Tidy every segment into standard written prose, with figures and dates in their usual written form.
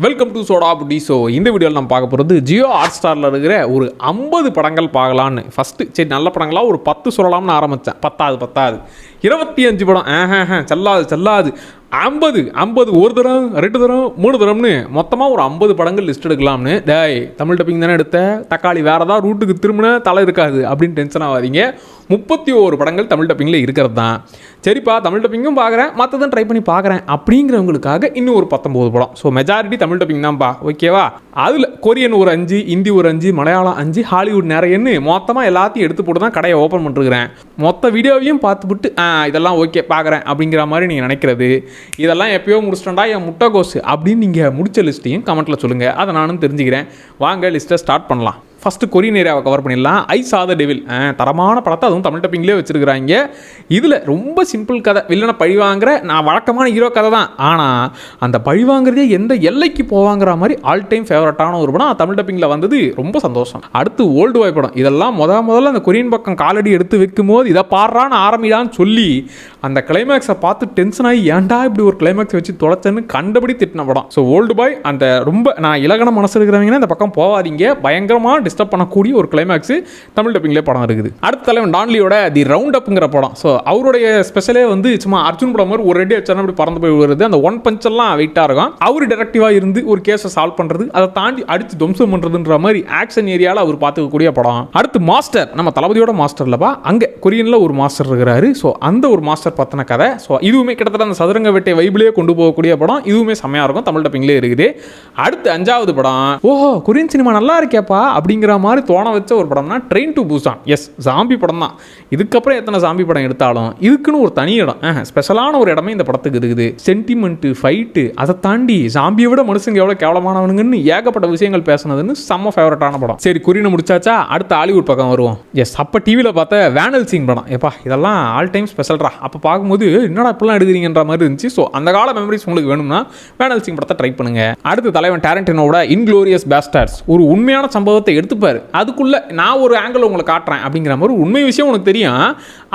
Welcome to soda Buti. So இந்த வீடியோவில் நம்ம பார்க்க போகிறது ஜியோ ஹாட் ஸ்டாரில் இருக்கிற ஒரு 50 படங்கள் பார்க்கலான்னு. ஃபஸ்ட்டு சரி நல்ல படங்களாக ஒரு 10 சொல்லலாம்னு ஆரம்பித்தேன். பத்தாது 25 படம் செல்லாது 50 ஒரு தரம் 2 தரம் 3 தரம்னு மொத்தமாக ஒரு 50 படங்கள் லிஸ்ட் எடுக்கலாம்னு. தமிழ் டப்பிங் தானே எடுத்த, தக்காளி வேறு ஏதாவது ரூட்டுக்கு திரும்பின தலை இருக்காது அப்படின்னு டென்ஷன் ஆகாதீங்க. 31 படங்கள் தமிழ் டப்பிங்கில் இருக்கிறது தான். சரிப்பா தமிழ் டப்பிங்கும் பார்க்குறேன், மற்றதும் ட்ரை பண்ணி பார்க்குறேன் அப்படிங்கிறவங்களுக்காக இன்னும் ஒரு 19 படம். ஸோ மெஜாரிட்டி தமிழ் டப்பிங் தான்ப்பா, ஓகேவா? அதில் கொரியன் ஒரு 5, ஹிந்தி ஒரு 5, மலையாளம் 5, ஹாலிவுட் நிறையன்னு மொத்தமாக எல்லாத்தையும் எடுத்து போட்டு தான் கடையை ஓப்பன் பண்ணிருக்கிறேன். மொத்த வீடியோவையும் பார்த்துவிட்டு இதெல்லாம் ஓகே பார்க்குறேன் அப்படிங்கிற மாதிரி நீங்கள் நினைக்கிறது, இதெல்லாம் எப்பயோ முடிச்சிட்டா என் முட்டைகோசு அப்படின்னு நீங்கள் முடிச்ச லிஸ்ட்டையும் கமெண்ட்டில் சொல்லுங்கள். அதை நானும் தெரிஞ்சுக்கிறேன். வாங்க லிஸ்ட்டை ஸ்டார்ட் பண்ணலாம். ஃபஸ்ட்டு கொரியன் ஏரியாவை கவர் பண்ணிடலாம். ஐ சா த டெவில், தரமான படத்தை அதுவும் தமிழ் டப்பிங்லேயே வச்சுருக்கிறாங்க. இதில் ரொம்ப சிம்பிள் கதை, வில்லனை பழிவாங்கிற நான் வழக்கமான ஹீரோ கதை தான். ஆனால் அந்த பழிவாங்கிறதே எந்த எல்லைக்கு போவாங்கிற மாதிரி ஆல் டைம் ஃபேவரட்டான ஒரு படம் தமிழ் டப்பிங்கில் வந்தது. ரொம்ப சந்தோஷம். அடுத்து ஓல்டு பாய் படம். இதெல்லாம் முதல்ல அந்த கொரியன் பக்கம் காலடி எடுத்து வைக்கும் போது இதை பாடுறான்னு ஆரம்பிடான்னு சொல்லி அந்த கிளைமேக்ஸை பார்த்து டென்ஷன் ஆகி ஏன்டா இப்படி ஒரு கிளைமேக்ஸ் வச்சு தொலைச்சேன்னு கண்டபடி திட்டின படம். ஸோ ஓல்டு பாய் அந்த ரொம்ப நான் இலகன மனசு இருக்கிறவங்கன்னா இந்த பக்கம் போகாதீங்க. பயங்கரமாக டிஸ்டர்ப் பண்ணக்கூடிய ஒரு கிளைமேக்ஸ் தமிழ் டப்பிங்லேயே படம் இருக்குது. அடுத்த தலைவன் டான்லியோட தி ரவுண்ட் அப்புங்கிற படம். ஸோ அவருடைய ஸ்பெஷலே வந்து சும்மா அர்ஜுன் படம் மாதிரி ஒரு ரெடி வச்சாலும் அப்படி பறந்து போய் வருது. அந்த ஒன் பஞ்செல்லாம் வெயிட்டாக இருக்கும். அவர் டேரக்டிவாக இருந்து ஒரு கேஸை சால்வ் பண்ணுறது, அதை தாண்டி அடித்து துவம்சம் பண்ணுறதுன்ற மாதிரி ஆக்ஷன் ஏரியாவில் அவர் பார்த்துக்கக்கூடிய படம். அடுத்து மாஸ்டர், நம்ம தளபதியோட மாஸ்டர்லப்பா. அங்கே கொரியனில் ஒரு மாஸ்டர் இருக்கிறாரு. ஸோ அந்த ஒரு மாஸ்டர் பற்றின கதை. ஸோ இதுவுமே கிட்டத்தட்ட அந்த சதுரங்க வேட்டை வைபிளே கொண்டு போகக்கூடிய படம். இதுவுமே செம்மையாக இருக்கும், தமிழ் டப்பிங்லேயே இருக்குது. அடுத்து 5வது படம், ஓஹோ கொரியன் சினிமா நல்லா இருக்கேப்பா அப்படிங்கிற மாதிரி தோண வச்ச ஒரு படம்னா train to Busan. Yes, zombie படம் தான். இதுக்கப்புறம் எத்தனை ஜாம்பி படம் எடுத்தாலும் இதுக்குன்னு ஒரு தனி இடம், ஸ்பெஷலான ஒரு இடமே இந்த படத்துக்கு இருக்குது. சென்டிமெண்ட்டு, ஃபைட்டு, அதை தாண்டி ஜாம்பியை விட மனுஷங்க எவ்வளோ கேவலமானவனுங்கன்னு ஏகப்பட்ட விஷயங்கள் பேசுனதுன்னு செம்ம ஃபேவரட்டான படம். சரி கொரியனை முடிச்சாச்சா, அடுத்த ஹாலிவுட் பக்கம் வருவோம். எஸ், அப்போ டிவியில் பார்த்த வேனல் சிங் படம். எப்பா இதெல்லாம் ஆல் டைம் ஸ்பெஷல்ரா. அப்போ பார்க்கும்போது என்னடா இப்பெல்லாம் எடுக்கிறீங்கன்ற மாதிரி இருந்துச்சு. ஸோ அந்த கால மெமரிஸ் உங்களுக்கு வேணும்னா வேனல் சிங் படத்தை ட்ரை பண்ணுங்க. அடுத்த தலைவன் டாரண்டினோட இன்க்ளோரியஸ் பேஸ்டர்ஸ். ஒரு உண்மையான சம்பவத்தை எடுத்துப்பாரு, அதுக்குள்ள நான் ஒரு ஆங்கிள் உங்களை காட்டுறேன் அப்படிங்கிற மாதிரி உண்மை விஷயம் உனக்கு தெரியும்,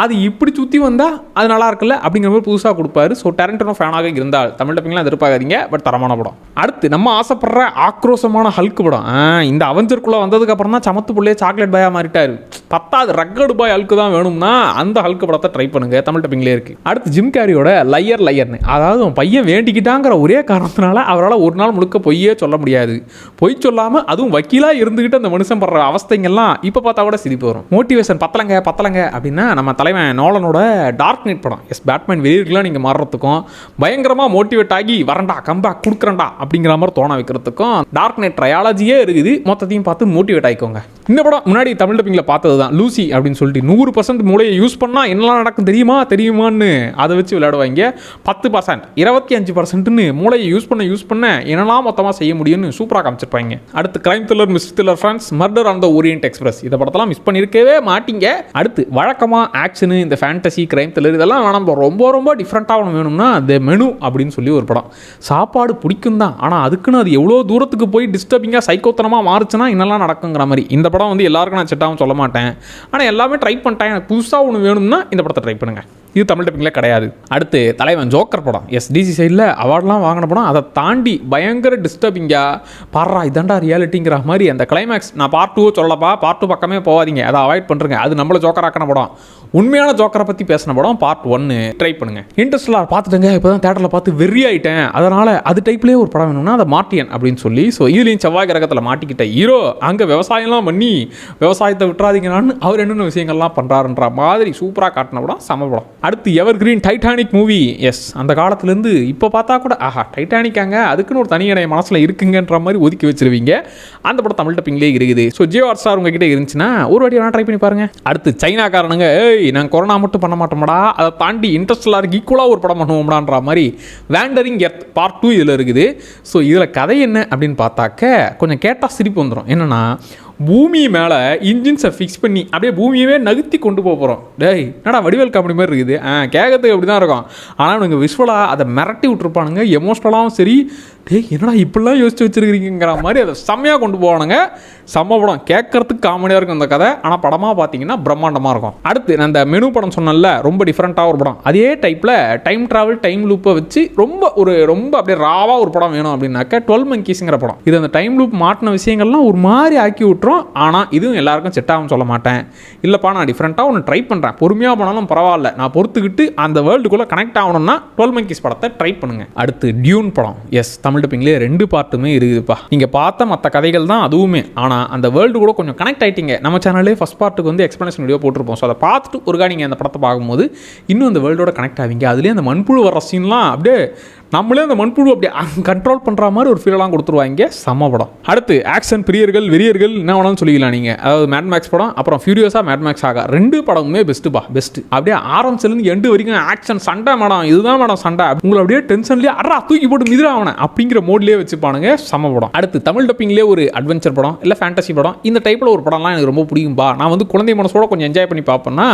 அது இப்படி சுற்றி வந்தால் அது நல்லா இருக்குல்ல அப்படிங்கிற மாதிரி புதுசாக கொடுப்பாரு. ஸோ டாரண்டினோ ஃபேனாக இருந்தால் தமிழ் டப்பிங்லாம் எதிர்பார்க்காதீங்க, பட் தரமான படம். அடுத்து நம்ம ஆசைப்படுற ஆக்ரோஷமான ஹல்க் படம். இந்த அவெஞ்சருக்குள்ளே வந்ததுக்கு அப்புறம் தான் சமத்து பிள்ளையே சாக்லேட் பாயா மாறிட்டாரு. 10வது ரக்கடு பாய் ஹல்க்கு தான் வேணும்னா அந்த ஹல்க் படத்தை ட்ரை பண்ணுங்க, தமிழ் டப்பிங்லேயே இருக்கு. அடுத்து ஜிம் கேரியோட லயர்னு, அதாவது அவன் பையன் வேண்டிக்கிட்டாங்கிற ஒரே காரணத்தினால அவரால் ஒரு நாள் முழுக்க பொய்யே சொல்ல முடியாது. பொய் சொல்லாமல் அதுவும் வக்கீலாக இருந்துக்கிட்டு அந்த மனுஷன் படுற அவஸ்தைங்கெல்லாம் இப்போ பார்த்தா கூட சிரிப்பு வரும். மோட்டிவேஷன் பத்தலங்க அப்படின்னா நம்ம தலைவன் நோலனோட டார்க் நைட் படம். எஸ், பேட்மேன் வெளியிருக்கலாம் நீங்கள் மாறுறதுக்கும் பயங்கரமாக மோட்டிவேட் ஆகி வரண்டா கம்பேக் கொடுக்குறண்டா அப்படிங்கிற மாதிரி தோண வைக்கிறதுக்கும் டார்க் நைட் ட்ரையாலஜியே இருக்குது. மொத்தத்தையும் பார்த்து மோட்டிவேட் ஆகிக்கோங்க. இந்த படம் முன்னாடி தமிழ் டப்பிங்கில் பார்த்தது தான், லூசி அப்படின்னு சொல்லிட்டு 100% மூளையை யூஸ் பண்ணால் என்னெல்லாம் நடக்கும் தெரியுமான்னு அதை வச்சு விளையாடுவாங்க. 10% 25%ன்னு மூளையை யூஸ் பண்ண என்னெல்லாம் மொத்தமாக செய்ய முடியும்னு சூப்பராக காமிச்சிருப்பாங்க. அடுத்து crime thriller, mystery thriller friends, murder on the Orient Express. இதை படத்தெல்லாம் மிஸ் பண்ணியிருக்கவே மாட்டீங்க. அடுத்து வழக்கமாக ஆக்ஷனு, இந்த ஃபேண்டசி, கிரைம் த்ரில்லர் இதெல்லாம் நம்ம ரொம்ப டிஃப்ரெண்ட்டாக ஒன்று வேணும்னா த மெனு அப்படின்னு சொல்லி ஒரு படம். சாப்பாடு பிடிக்கும் தான், ஆனால் அதுக்குன்னு அது எவ்வளோ தூரத்துக்கு போய் டிஸ்டர்பிங்காக சைக்கோத்தனமாக மாறுச்சுன்னா என்னெல்லாம் நடக்குங்கிற மாதிரி. இந்த படம் வந்து எல்லாருக்கும் நான் செட்டாகவும் சொல்ல மாட்டேன், ஆனால் எல்லாமே ட்ரை பண்ணிட்டேன். எனக்கு புதுசாக ஒன்று வேணும்னா இந்த படத்தை ட்ரை பண்ணுங்கள். இது தமிழ் டப்பிங்கில் கிடையாது. அடுத்து தலைவன் ஜோக்கர் படம். எஸ், டிசி சைடில் அவார்ட்லாம் வாங்கின படம். அதை தாண்டி பயங்கர டிஸ்டர்பிங்காக பாடுறா இதாண்டா ரியாலிட்டிங்கிற மாதிரி அந்த கிளைமேக்ஸ். நான் பார்ட் 2 சொல்லப்பா, பார்ட் 2 பக்கமே போகாதீங்க, அதை அவாய்ட் பண்ணுறேங்க. அது நம்மளை ஜோக்கர் ஆக்கின படம். உண்மையான ஜோக்கரை பற்றி பேசின படம் பார்ட் 1 ட்ரை பண்ணுங்கள். இன்ட்ரெஸ்ட்லாம் பார்த்துட்டுங்க, இப்போ தான் தேட்டரில் பார்த்து வெறி ஆகிட்டேன். அதனால் அது டைப்லேயே ஒரு படம் வேணும்னா அதை மார்ட்டியன் அப்படின்னு சொல்லி. ஸோ இதுலேயும் செவ்வாய் கிரகத்தில் மாட்டிக்கிட்ட ஹீரோ அங்கே விவசாயம்லாம் பண்ணி விவசாயத்தை விட்டுறாதீங்கன்னு அவர் என்னென்ன விஷயங்கள்லாம் பண்ணுறாருன்ற மாதிரி சூப்பராக காட்டின படம், சம படம். அடுத்து evergreen Titanic movie. Yes, அந்த காலத்துலேருந்து இப்போ பார்த்தா கூட டைட்டானிக்காங்க அதுக்குன்னு ஒரு தனி இடைய மனசில் இருக்குங்கன்ற மாதிரி ஒதுக்கி வச்சிருவீங்க. அந்த படம் தமிழ் டப்பிங்லேயே இருக்குது. ஸோ ஜியோ ஹாட் ஸ்டார் உங்ககிட்ட இருந்துச்சுன்னா ஒரு வாட்டி வேணா ட்ரை பண்ணி பாருங்க. அடுத்து சைனாக்காரனுங்க, நாங்கள் கொரோனா மட்டும் பண்ண மாட்டோம்டா, அதை தாண்டி இன்ட்ரெஸ்டலாக ஈக்குவலாக ஒரு படம் பண்ணுவோம்டான்ற மாதிரி வேண்டரிங் எர்த் பார்ட் 2 இதில் இருக்குது. ஸோ இதில் கதை என்ன அப்படின்னு பார்த்தாக்க கொஞ்சம் கேட்டால் சிரிப்பு வந்துடும். என்னென்னா பூமி மேலே இன்ஜின்ஸை ஃபிக்ஸ் பண்ணி அப்படியே பூமியவே நகர்த்தி கொண்டு போகிறோம். என்னடா வடிவேல் காமெடி மாதிரி இருக்குது, கேட்கறதுக்கு அப்படி தான் இருக்கும். ஆனால் இவங்க விஷுவலாக அதை மிரட்டி விட்டுருப்பானுங்க. எமோஷ்னலாகவும் சரி, என்னடா இப்படிலாம் யோசிச்சு வச்சுருக்கிறீங்கிற மாதிரி அதை செம்மையாக கொண்டு போவானுங்க. செம்ம படம், கேட்கறதுக்கு காமெடியாக இருக்கும் அந்த கதை, ஆனால் படமாக பார்த்தீங்கன்னா பிரம்மாண்டமாக இருக்கும். அடுத்து நான் அந்த மெனு படம் சொன்னல, ரொம்ப டிஃப்ரெண்ட்டாக ஒரு படம். அதே டைப்பில் டைம் ட்ராவல் டைம் லூப்பை வச்சு ரொம்ப அப்படியே ராவாக ஒரு படம் வேணும் அப்படின்னாக்க 12 Monkeysங்கிற படம். இது அந்த டைம் லூப் மாட்டின விஷயங்கள்லாம் ஒரு மாதிரி ஆக்கி விட்டுரும். ஆனால் இதுவும் எல்லாருக்கும் செட் ஆகும் சொல்ல மாட்டேன். இல்லைப்பா நான் டிஃப்ரெண்ட்டாக ஒன்று ட்ரை பண்ணுறேன், பொறுமையாக போனாலும் பரவாயில்ல, நான் பொறுத்துக்கிட்டு அந்த வேர்ல்டுக்குள்ளே கனெக்ட் ஆகணும்னா 12 Monkeys படத்தை ட்ரை பண்ணுங்க. அடுத்து டியூன் படம். எஸ், தமிழ் டப்பிங்லேயே 2 பார்ட்டுமே இருக்குதுப்பா. நீங்கள் பார்த்த மற்ற கதைகள் தான் அதுவுமே, ஆனால் அந்த வேர்ல்டு கூட கொஞ்சம் கனெக்ட் ஆகிட்டீங்க. நம்ம சேனல்லே ஃபஸ்ட் பார்ட்டுக்கு வந்து எக்ஸ்ப்ளனேஷன் வீடியோ போட்டிருப்போம். ஸோ அதை பார்த்துட்டு ஒருக்கா நீங்கள் அந்த படத்தை பார்க்கும்போது இன்னும் அந்த வேர்ல்டோட கனெக்ட் ஆவீங்க. அதுலேயே அந்த மண்புழு வர சீன்லாம் அப்படியே நம்மளே அந்த மண்புழு அப்படியே கண்ட்ரோல் பண்ணுற மாதிரி ஒரு ஃபீலெல்லாம் கொடுத்துருவாங்க. செம்ம படம். அடுத்து ஆக்ஷன் பிரியர்கள் வெறியர்கள் என்ன வேணாலும் சொல்லிக்கலாம் நீங்கள். அதாவது மேட் மேக்ஸ் படம், அப்புறம் ஃபியூரியஸாக மேட் மேக்ஸ் ஆகா, 2 படமுமே பெஸ்ட்டுப்பா, பெஸ்ட்டு. அப்படியே ஆரம்பிச்சிலேருந்து எண்டு வரைக்கும் ஆக்ஷன், சண்டை மேடம், இதுதான் மேடம் சண்டை, உங்களை அப்படியே டென்ஷன்லேயே அடா தூக்கி போட்டு மிதிரா அவனை அப்படிங்கிற மோட்லேயே வச்சுப்பானுங்க. செம்ம படம். அடுத்து தமிழ் டப்பிங்லேயே ஒரு அட்வென்ச்சர் படம் இல்லை ஃபேண்டசி படம். இந்த டைப்பில் ஒரு படம்லாம் எனக்கு ரொம்ப பிடிக்கும்பா. நான் வந்து குழந்தை மனசோட கொஞ்சம் என்ஜாய் பண்ணி பார்ப்பேன்னா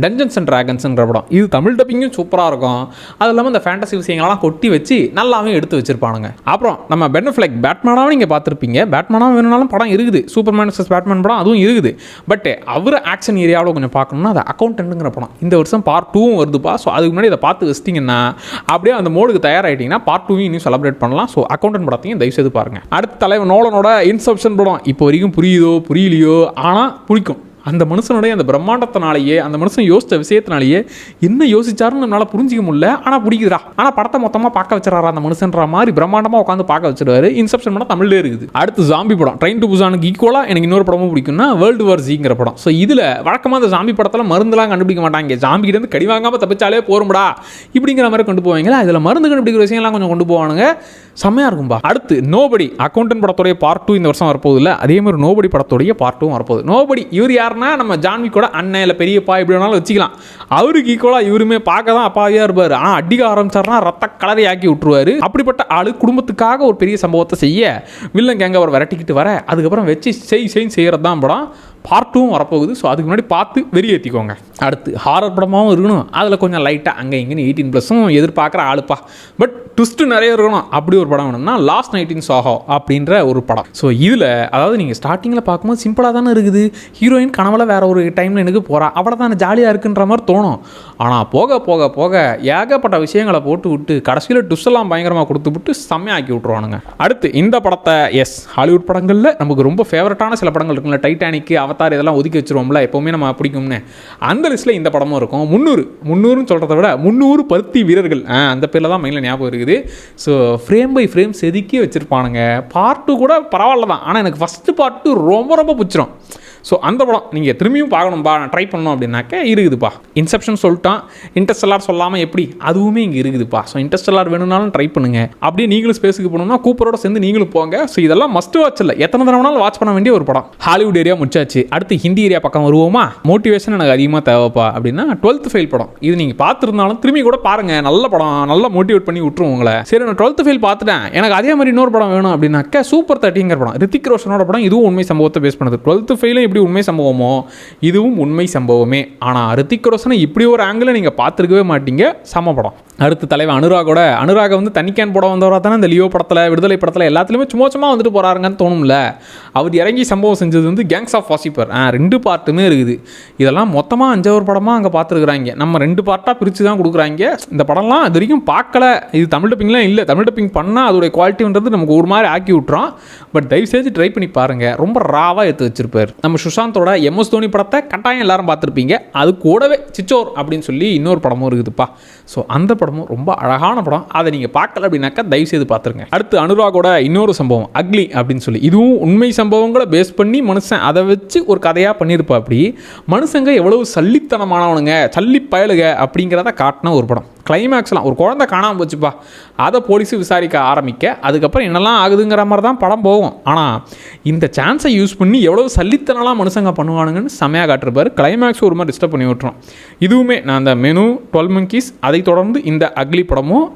டஞ்சன்ஸ் அண்ட் டிராகன்ஸ்ன்ற படம். இது தமிழ் டப்பிங்கும் சூப்பராக இருக்கும். அது இல்லாமல் இந்த ஃபேண்டசி விஷயங்கள்லாம் கொட்டி வச்சு நல்லாவே எடுத்து வச்சிருப்பானுங்க. அப்புறம் நம்ம பென் அஃப்லெக் பேட்மேனாவும் நீங்கள் பார்த்துருப்பீங்க. பேட்மேனாக வேணும்னாலும் படம் இருக்குது, சூப்பர்மேன் vs பேட்மேன் படம் அதுவும் இருக்குது. பட் அவர் ஆக்ஷன் ஏரியாவில் கொஞ்சம் பார்க்கணும்னா அது அக்கௌண்டன்ட்டுங்கிற படம். இந்த வருஷம் பார்ட் 2 வருதுப்பா. ஸோ அதுக்கு முன்னாடி இதை பார்த்து வச்சிட்டிங்கன்னா அப்படியே அந்த மோடுக்கு தயாராகிட்டிங்கன்னா பார்ட் 2 இன்னும் செலிப்ரேட் பண்ணலாம். ஸோ அக்கௌண்டன்ட் படத்தையும் தயவு செய்து பாருங்கள். அடுத்த தலைவர் நோலனோட இன்செப்ஷன் படம் இப்போ வரைக்கும் புரியுதோ புரியலையோ, ஆனால் பிடிக்கும். அந்த மனுஷனுடைய அந்த பிரம்மாண்டத்தினாலேயே, அந்த மனுஷன் யோசித்த விஷயத்தினாலேயே என்ன யோசிச்சாருன்னு நம்மளால் புரிஞ்சிக்க முடியல, ஆனால் பிடிக்குதுரா. ஆனால் படத்தை மொத்தமாக பார்க்க வச்சுறாரா அந்த மனுஷன்ற மாதிரி பிரம்மாண்டமாக உட்காந்து பார்க்க வச்சிருவாரு. இன்செப்ஷன் படம் தமிழ்லேயே இருக்குது. அடுத்து ஜாம்பி படம். ட்ரெயின் டு புசானுக்கு ஈக்குவலாக எனக்கு இன்னொரு படமும் பிடிக்கும்னா வேர்ல்டு வார் ஜிங்கிற படம். ஸோ இதில் வழக்கமாக அந்த ஜாம்பி படத்தில் மருந்துலாம் கண்டுபிடிக்க மாட்டாங்க. ஜாம்பிக்கிட்டேருந்து கடி வாங்காமல் தப்பிச்சாலே போரும்டா இப்படிங்கிற மாதிரி கொண்டு போவாங்களா. இதில் மருந்து கண்டுபிடிக்கிற விஷயம்லாம் கொஞ்சம் கொண்டு போவானுங்க. செம்மையாக இருக்கும்பா. அடுத்து நோபடி. அக்கௌண்டன்ட் படத்துடைய பார்ட் 2 இந்த வருஷம் வரப்போகுது இல்லை, அதே மாதிரி நோபடி படத்துடைய பார்ட் 2 வரப்போகுது. நோபடி இவர் யாருன்னா நம்ம ஜான்வி கூட அண்ணன் இல்லை பெரியப்பா இப்படி வேணாலும் வச்சுக்கலாம். அவருக்கு ஈக்குவலாக இவருமே பார்க்க தான் அப்பாவியாக இருப்பார். ஆனால் அடிக்க ஆரம்பிச்சார்னா ரத்த கலரை ஆக்கி விட்டுருவார். அப்படிப்பட்ட ஆளு குடும்பத்துக்காக ஒரு பெரிய சம்பவத்தை செய்ய வில்லன் கேங்க அவர் விரட்டிக்கிட்டு வர அதுக்கப்புறம் வச்சு செய்கிறது தான் படம். பார்ட் 2 வரப்போகுது. ஸோ அதுக்கு முன்னாடி பார்த்து வெறியேற்றிக்கோங்க. அடுத்து ஹாரர் படமாகவும் இருக்கணும், அதில் கொஞ்சம் லைட்டாக அங்கே இங்கேன்னு 18+ எதிர்பார்க்குற ஆளுப்பா. பட் ட்விஸ்ட்டு நிறைய இருக்கணும். அப்படி ஒரு படம் வேணும்னா லாஸ்ட் நைட் இன் சோஹோ அப்படின்ற ஒரு படம். ஸோ இதில் அதாவது நீங்கள் ஸ்டார்டிங்கில் பார்க்கும்போது சிம்பிளாக தானே இருக்குது. ஹீரோயின் கனவுல வேற ஒரு டைமில் எனக்கு போகிறா, அவ்வளோ தான் ஜாலியாக இருக்குன்ற மாதிரி தோணும். ஆனால் போக போக போக ஏகப்பட்ட விஷயங்களை போட்டு விட்டு கடைசியில் ட்விஸ்டெல்லாம் பயங்கரமாக கொடுத்து விட்டு செம்மையாக்கி விட்ருவானுங்க. அடுத்து இந்த படத்தை ஹாலிவுட் படங்களில் நமக்கு ரொம்ப ஃபேவரட்டான சில படங்கள் இருக்குல்ல, டைட்டானிக், அவதார், இதெல்லாம் ஒதுக்கி வச்சுருவோம்ல, எப்போவுமே நம்ம பிடிக்கும்னு. அந்த லிஸ்ட்டில் இந்த படமும் இருக்கும். 300 சொல்கிறத விட 300 பருத்தி வீரர்கள் அந்த பேரில் தான் மைண்டில் ஞாபகம் இருக்குது. ஸோ ஃப்ரேம் பை ஃப்ரேம் செதுக்கி வச்சுருப்பானுங்க. பார்ட் 2 கூட பரவாயில்ல தான், ஆனால் எனக்கு ஃபஸ்ட்டு பார்ட் 2 ரொம்ப பிடிச்சிரும். ஸோ அந்த படம் நீங்கள் திரும்பியும் பார்க்கணும்பா, நான் ட்ரை பண்ணணும் அப்படின்னாக்க இருக்குதுப்பா. இன்செப்ஷன் சொல்லிட்டான், இன்டர்ஸ்டெல்லார் சொல்லாமல் எப்படி, அதுவுமே இங்கே இருக்குதுப்பா. ஸோ இன்டர்ஸ்டெல்லார் வேணும்னாலும் ட்ரை பண்ணுங்கள். அப்படியே நீங்களும் ஸ்பேஸுக்கு போகணும்னா கூப்பரோட சேர்ந்து நீங்களும் போங்க. ஸோ இதெல்லாம் மஸ்ட் வாட்ச் இல்லை, எத்தனை தடவைனாலும் வாட்ச் பண்ண வேண்டிய ஒரு படம். ஹாலிவுட் ஏரியா முடிச்சாச்சு. அடுத்து ஹிந்தி ஏரியா பக்கம் வருவோமா. மோட்டிவேஷன் எனக்கு அதிகமாக தேவைப்பா அப்படின்னா 12th ஃபெயில் படம். இது நீங்கள் பார்த்துருந்தாலும் திரும்பி கூட பாருங்கள், நல்ல படம், நல்லா மோட்டிவேட் பண்ணி விட்டுரும் உங்களை. சரி நான் 12th ஃபெயில் பார்த்துட்டேன், எனக்கு அதே மாதிரி இன்னொரு படம் வேணும் அப்படின்னாக்க சூப்பர் 30ங்கிற படம், ரித்திக் ரோஷனோட படம். இதுவும் உண்மை சம்பவத்தை பேஸ் பண்ணுது. 12th ஃபெயிலும் எப்படி உண்மை சம்பவமோ இதுவும் உண்மை சம்பவமே. ஆனால் ரித்திக் ரோஷனை இப்படி ஒரு ஆங்கிள் நீங்கள் பார்த்துருக்கவே மாட்டீங்க. சம படம். அடுத்து தலைவர் அனுராக வந்து தனிக்கேன் போட வந்தவராக தானே இந்த லியோ படத்தில், விடுதலை படத்தில் எல்லாத்துலேயுமே சும்மா வந்துட்டு போகிறாருங்கன்னு தோணும்ல. அவர் இறங்கி சம்பவம் செஞ்சது வந்து கேங்ஸ் ஆஃப் வாசிப்பர். 2 பார்ட்டுமே இருக்குது. இதெல்லாம் மொத்தமாக 5 படமாக அங்கே பார்த்துருக்குறாங்க. நம்ம 2 பார்ட்டாக பிரித்து தான் கொடுக்குறாங்க. இந்த படம்லாம் இது வரைக்கும் பார்க்கல. இது தமிழ் டப்பிங்லாம் இல்லை. தமிழ் டப்பிங் பண்ணால் அதோடைய குவாலிட்டின்றது நமக்கு ஒரு மாதிரி ஆக்கி விட்டுறோம். பட் தயவுசெய்து ட்ரை பண்ணி பாருங்கள். ரொம்ப ராவாக எடுத்து வச்சிருப்பார். நம்ம சுஷாந்தோட MS தோனி படத்தை கட்டாயம் எல்லாரும் பார்த்துருப்பீங்க. அது கூடவே சிச்சோர் அப்படின்னு சொல்லி இன்னொரு படமும் இருக்குதுப்பா. ஸோ அந்த படமும் ரொம்ப அழகான படம். அதை நீங்கள் பார்க்கல அப்படின்னாக்கா தயவுசெய்து பார்த்துருங்க. அடுத்து அனுராகோட இன்னொரு சம்பவம் அக்லி அப்படின்னு சொல்லி, இதுவும் உண்மை சம்பவங்களை பேஸ் பண்ணி மனுஷன் அதை வச்சு ஒரு கதையாக பண்ணியிருப்பா. அப்படி மனுஷங்க எவ்வளவு சல்லித்தனமானவனுங்க, சல்லி பயலுக அப்படிங்கிறத காட்டின ஒரு படம். கிளைமேக்ஸ்லாம் ஒரு குழந்தை காணாமல் போச்சுப்பா, அதை போலீஸு விசாரிக்க ஆரம்பிக்க அதுக்கப்புறம் என்னெல்லாம் ஆகுதுங்கிற மாதிரி தான் படம் போகும். ஆனால் இந்த சான்ஸை யூஸ் பண்ணி எவ்வளோ சல்லித்தனலாம் மனுஷங்க பண்ணுவானுங்கன்னு செமையாக காட்டிருப்பார். கிளைமேக்ஸ் ஒரு மாதிரி டிஸ்டர்ப் பண்ணி விட்டுரும். இதுவுமே நான் அந்த மெனு 12 Monkeys அதை தொடர்ந்து இந்த அக்லி படமும்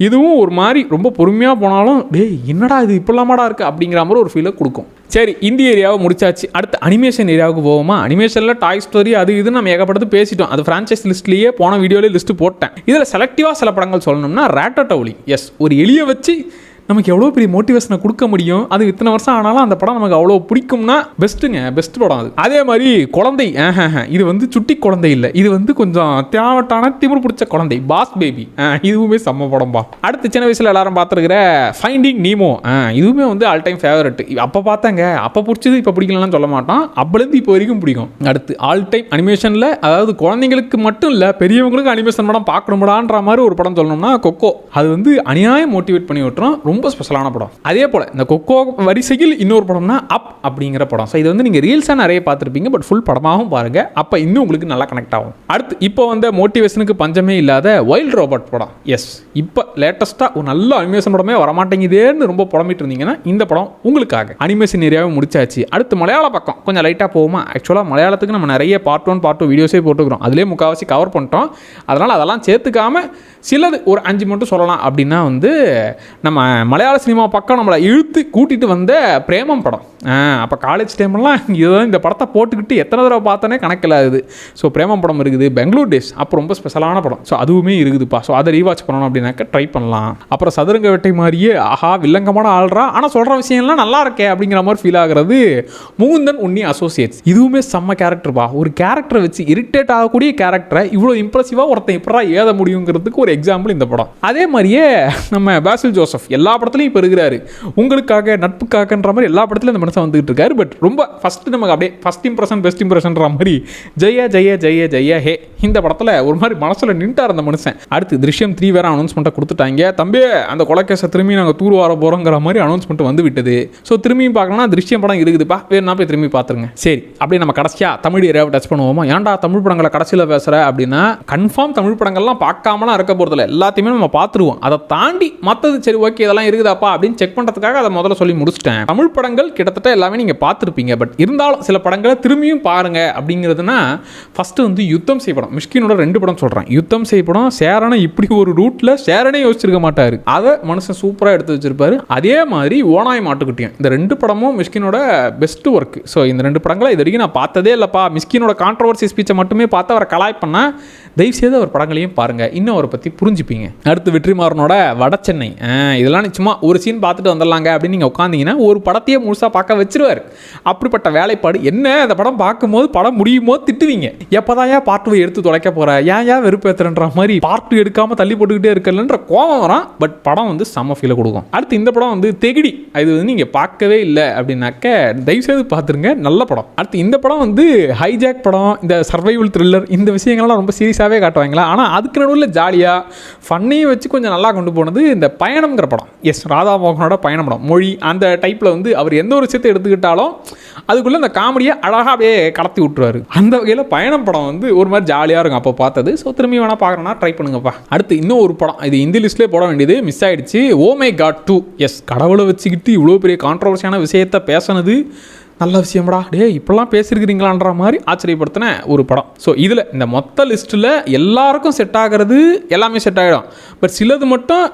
இதுவும் ஒரு மாதிரி ரொம்ப பொறுமையாக போனாலும் டேய் என்னடா இது இப்படிலாமாடா இருக்குது அப்படிங்கிற மாதிரி ஒரு ஃபீலை கொடுக்கும். சரி, இந்திய ஏரியாவை முடிச்சாச்சு. அடுத்து அனிமேஷன் ஏரியாவுக்கு போவோமா. அனிமேஷனில் டாய் ஸ்டோரி அது இது நம்ம ஏகப்பட்டது பேசிட்டோம். அது ஃப்ரான்ச்சைஸ் லிஸ்ட்லேயே போன வீடியோலேயே லிஸ்ட்டு போட்டேன். இதில் செலக்டிவாக சில படங்கள் சொல்லணும்னா ராட்டட்டவுலி. எஸ், ஒரு எலியை வச்சு நமக்கு எவ்வளோ பெரிய மோட்டிவேஷனை கொடுக்க முடியும். அது இத்தனை வருஷம் ஆனாலும் அந்த படம் நமக்கு அவ்வளோ பிடிக்கும்னா பெஸ்ட்டுங்க, பெஸ்ட் படம் அது. அதே மாதிரி குழந்தை, இது வந்து சுட்டி குழந்தை இல்லை, இது வந்து கொஞ்சம் தேவட்டான திமிர் பிடிச்ச குழந்தை, பாஸ் பேபி, இதுவுமே செம்ம படம்பா. அடுத்து சின்ன வயசில் எல்லாரும் பார்த்துருக்கிற ஃபைண்டிங் நீமோ, இதுவுமே வந்து ஆல் டைம் ஃபேவரட். அப்போ பார்த்தாங்க, அப்போ பிடிச்சது இப்போ பிடிக்கலன்னு சொல்ல மாட்டான், அப்போலேருந்து இப்போ வரைக்கும் பிடிக்கும். அடுத்து ஆல் டைம் அனிமேஷனில், அதாவது குழந்தைங்களுக்கு மட்டும் இல்லை பெரியவங்களுக்கு அனிமேஷன் படம் பார்க்கணும்டான்ற மாதிரி ஒரு படம் சொல்லணும்னா கொக்கோ. அது வந்து அநியாயம் மோட்டிவேட் பண்ணி விட்டுரும், ரொம்ப ஸ்பெஷலான படம். அதே போல் இந்த கொக்கோ வரிசையில் இன்னொரு படம்னா அப் அப்படிங்கிற படம். ஸோ இது வந்து நீங்கள் ரீல்ஸாக நிறைய பார்த்துருப்பீங்க, பட் ஃபுல் படமாகவும் பாருங்கள், அப்போ இன்னும் உங்களுக்கு நல்லா கனெக்ட் ஆகும். அடுத்து இப்போ வந்து மோட்டிவேஷனுக்கு பஞ்சமே இல்லாத வைல்ட் ரோபோட் படம். எஸ், இப்போ லேட்டஸ்ட்டாக ஒரு நல்ல அனிமேஷன் படமே வரமாட்டேங்குதேன்னு ரொம்ப புலம்பிட்டு இருந்தீங்கன்னா இந்த படம் உங்களுக்காக. அனிமேஷன் ஏரியாவை முடிச்சாச்சு. அடுத்து மலையாள பக்கம் கொஞ்சம் லைட்டாக போகுமா. ஆக்சுவலாக மலையாளத்துக்கு நம்ம நிறைய பார்ட் 1 பார்ட் 2 வீடியோஸே போட்டுக்கிறோம், அதிலே முக்கால்வாசி கவர் பண்ணிட்டோம். அதனால் அதெல்லாம் சேர்த்துக்காம சிலது ஒரு 5 மட்டும் சொல்லலாம். அப்படின்னா வந்து நம்ம மலையாள சினிமா பக்கம் நம்மளை இழுத்து கூட்டிகிட்டு வந்த பிரேமம் படம். அப்போ காலேஜ் டைம்லாம் இதுதான் இந்த படத்தை போட்டுக்கிட்டு எத்தனை தடவை பார்த்தோன்னே கணக்கில் ஆகுது. ஸோ பிரேமம் படம் இருக்குது, பெங்களூர் டேஸ் அப்போ ரொம்ப ஸ்பெஷலான படம். ஸோ அதுவுமே இருக்குதுப்பா. ஸோ அதை ரீவாச் பண்ணணும் அப்படின்னாக்க ட்ரை பண்ணலாம். அப்புறம் சதுரங்க வேட்டை மாதிரியே ஆஹா வில்லங்கமான ஆள்றா ஆனால் சொல்கிற விஷயம்லாம் நல்லா இருக்கே அப்படிங்கிற மாதிரி ஃபீல் ஆகிறது முகுந்தன் உன்னி அசோசியேட்ஸ். இதுவுமே செம்ம கேரக்டர்ப்பா. ஒரு கேரக்டரை வச்சு இரிட்டேட் ஆகக்கூடிய கேரக்டரை இவ்வளோ இம்ப்ரெசிவாக ஒருத்தன் எப்படா ஏத முடியுங்கிறதுக்கு ஒரு எக்ஸாம்பிள் இந்த படம். அதே மாதிரியே நம்ம பாசில் ஜோசப் எல்லா படத்துலையும் இப்போ இருக்கிறாரு, உங்களுக்காக நட்புக்காகன்ற மாதிரி எல்லா படத்துலையும் இந்த மனுஷன் வந்துகிட்டு இருக்காரு. பட் ரொம்ப ஃபஸ்ட்டு நமக்கு அப்படியே ஃபஸ்ட் இம்ப்ரெஷன் பெஸ்ட் இம்ப்ரெஷன்ற மாதிரி ஜெய ஜெய ஜெய ஜெய ஹே இந்த படத்தில் ஒரு மாதிரி மனசில் நின்ட்டார் அந்த மனுஷன். அடுத்து திருஷ்யம் 3 வேறு அனௌன்ஸ்மெண்ட்டை கொடுத்துட்டாங்க. தம்பி அந்த கொலைக்கேசை திரும்பி நாங்கள் தூர் வர போகிறோங்கிற மாதிரி அனௌன்ஸ்மெண்ட் வந்து விட்டது. ஸோ திரும்பியும் பார்க்கணும்னா திருஷ்யம் படம் இருக்குதுப்பா, வேணும்னா போய் திரும்பி பார்த்துருங்க. சரி, அப்படியே நம்ம கடைசியாக தமிழ் ஏரியாவை டச் பண்ணுவோமா. ஏன்டா தமிழ் படங்களை கடைசியில் பேசுகிற அப்படின்னா, கன்ஃபார்ம் தமிழ் படங்கள்லாம் பார்க்காமலாம் இருக்க போகிறதில்ல, எல்லாத்தையுமே நம்ம பார்த்துருவோம். அதை தாண்டி மற்றது சரி ஓகே இதெல்லாம் இருக்குதாப்பா அப்படின்னு செக் பண்ணுறதுக்காக அதை முதல்ல சொல்லி முடிச்சிட்டேன். தமிழ் படங்கள் கிட்டத்தட்ட எல்லாமே நீங்கள் பார்த்துருப்பீங்க. பட் இருந்தாலும் சில படங்களை திரும்பியும் பாருங்க அப்படிங்கிறதுனா, ஃபஸ்ட்டு வந்து யுத்தம் செய்யப்படும், மிஷ்கினோட 2 படம் சொல்கிறேன். யுத்தம் செய்யப்படும் சேரனை இப்படி ஒரு ரூட்டில் சேரனே யோசிச்சிருக்க மாட்டார், அதை மனுஷன் சூப்பராக எடுத்து வச்சிருப்பாரு. அதே மாதிரி ஓனாய் மாட்டுக்குட்டியும், இந்த 2 படமும் மிஷ்கினோட பெஸ்ட் ஒர்க். ஸோ இந்த 2 படங்களை இது வரைக்கும் நான் பார்த்ததே இல்லைப்பா. மிஷ்கினோட கான்ட்ரவர்சி ஸ்பீச்சை மட்டுமே பார்த்து அவரை கலாய் பண்ணால் தயவுசெய்து அவர் படங்களையும் பாருங்கள், இன்னும் அவரை பற்றி புரிஞ்சுப்பீங்க. அடுத்து வெற்றிமாறனோட வட சென்னை, இதெல்லாம் நிச்சயமா ஒரு சீன் பார்த்துட்டு வந்துடலாங்க அப்படின்னு நீங்கள் உட்காந்தீங்கன்னா ஒரு படத்தையே முழுசாக பார்க்க வச்சிருவார். அப்படிப்பட்ட வேலைப்பாடு என்ன. அந்த படம் பார்க்கும்போது படம் முடியும் போது திட்டுவீங்க, எப்போதான் பார்ட் 2 எடுத்து தொலைக்க போகிற, ஏன் வெறுப்பேற்றுன்ற மாதிரி பார்ட் 2 எடுக்காமல் தள்ளி போட்டுக்கிட்டே இருக்கலன்ற கோபம் வரும். பட் படம் வந்து செம்ம ஃபீலை கொடுக்கும். அடுத்து இந்த படம் வந்து தெகிடி, இது வந்து நீங்கள் பார்க்கவே இல்லை அப்படின்னாக்க தயவுசெய்து பார்த்துருங்க, நல்ல படம். அடுத்து இந்த படம் வந்து ஹைஜாக் படம், இந்த சர்வைவல் த்ரில்லர் இந்த விஷயங்கள்லாம் ரொம்ப சீரியஸாகவே காட்டுவாங்களா. ஆனால் அதுக்கு நடுவில் ஜாலியாக ஃபன்னையும் வச்சு கொஞ்சம் நல்லா கொண்டு போனது இந்த பயணம்ங்கிற படம். எஸ், ராதாமோகனோட பயணம் படம். மொழி அந்த டைப்பில் வந்து அவர் எந்த ஒரு விஷயத்தை எடுத்துக்கிட்டாலும் அதுக்குள்ளே இந்த காமெடியை அழகாக அப்படியே கடத்தி விட்டுருவார். அந்த வகையில் பயணம் படம் வந்து ஒரு மாதிரி ஜாலியாக இருக்கும் அப்போ பார்த்தது. ஸோ திரும்பி வேணால் பார்க்குறேன்னா ட்ரை பண்ணுங்கப்பா. அடுத்து இன்னும் ஒரு படம், இது இந்தி லிஸ்ட்லேயே போட வேண்டியது மிஸ் ஆகிடுச்சு, ஓ மை காட் 2. எஸ், கடவுளை வச்சுக்கிட்டு இவ்வளோ பெரிய கான்ட்ரவர்சியான விஷயத்தை பேசினது நல்ல விஷயம்டா, இப்படிலாம் பேசியிருக்கிறீங்களான்ற மாதிரி ஆச்சரியப்படுத்தின ஒரு படம். ஸோ இதில் இந்த மொத்த லிஸ்ட்டில் எல்லாருக்கும் செட் ஆகிறது எல்லாமே செட் ஆகிடும். பட் சிலது மட்டும்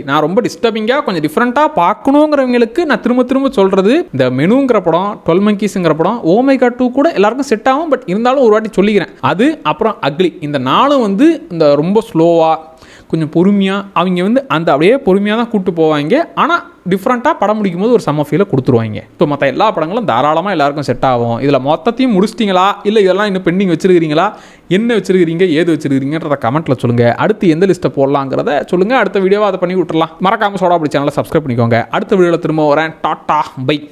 நான் ரொம்ப டிஸ்டர்பிங்காக கொஞ்சம் டிஃப்ரெண்ட்டாக பார்க்கணுங்கிறவங்களுக்கு நான் திரும்ப திரும்ப சொல்கிறது, இந்த மெனுங்கிற படம், 12 Monkeysங்கிற படம், ஓ மை காட் 2 கூட எல்லாருக்கும் செட் ஆகும். பட் இருந்தாலும் ஒரு வாட்டி சொல்லிக்கிறேன், அது அப்புறம் அக்லி, இந்த 4 வந்து இந்த ரொம்ப ஸ்லோவாக கொஞ்சம் பொறுமையாக அவங்க வந்து அந்த அப்படியே பொறுமையாக தான் கூப்பிட்டு போவாங்க. ஆனால் டிஃப்ரெண்ட்டாக படம் முடிக்கும் போது ஒரு செம்ம ஃபீலை கொடுத்துருவாங்க. இப்போ மற்ற எல்லா படங்களும் தாராளமாக எல்லாருக்கும் செட் ஆகும். இதில் மொத்தத்தையும் முடிச்சிட்டிங்களா, இல்லை இதெல்லாம் இன்னும் பெண்டிங் வச்சுருக்கிறீங்களா, என்ன வச்சுருக்கிறீங்க, ஏது வச்சுருக்கிறீங்கன்றத கமெண்ட்டில் சொல்லுங்கள். அடுத்து எந்த லிஸ்ட்டை போடலாங்கிறத சொல்லுங்கள். அடுத்த வீடியோவை அதை பண்ணி விட்டுறலாம். மறக்காமல் சோடா அப்படி சேனலை சப்ஸ்கிரைப் பண்ணிக்கோங்க. அடுத்த வீடியோவில் திரும்ப வரேன். Tata by.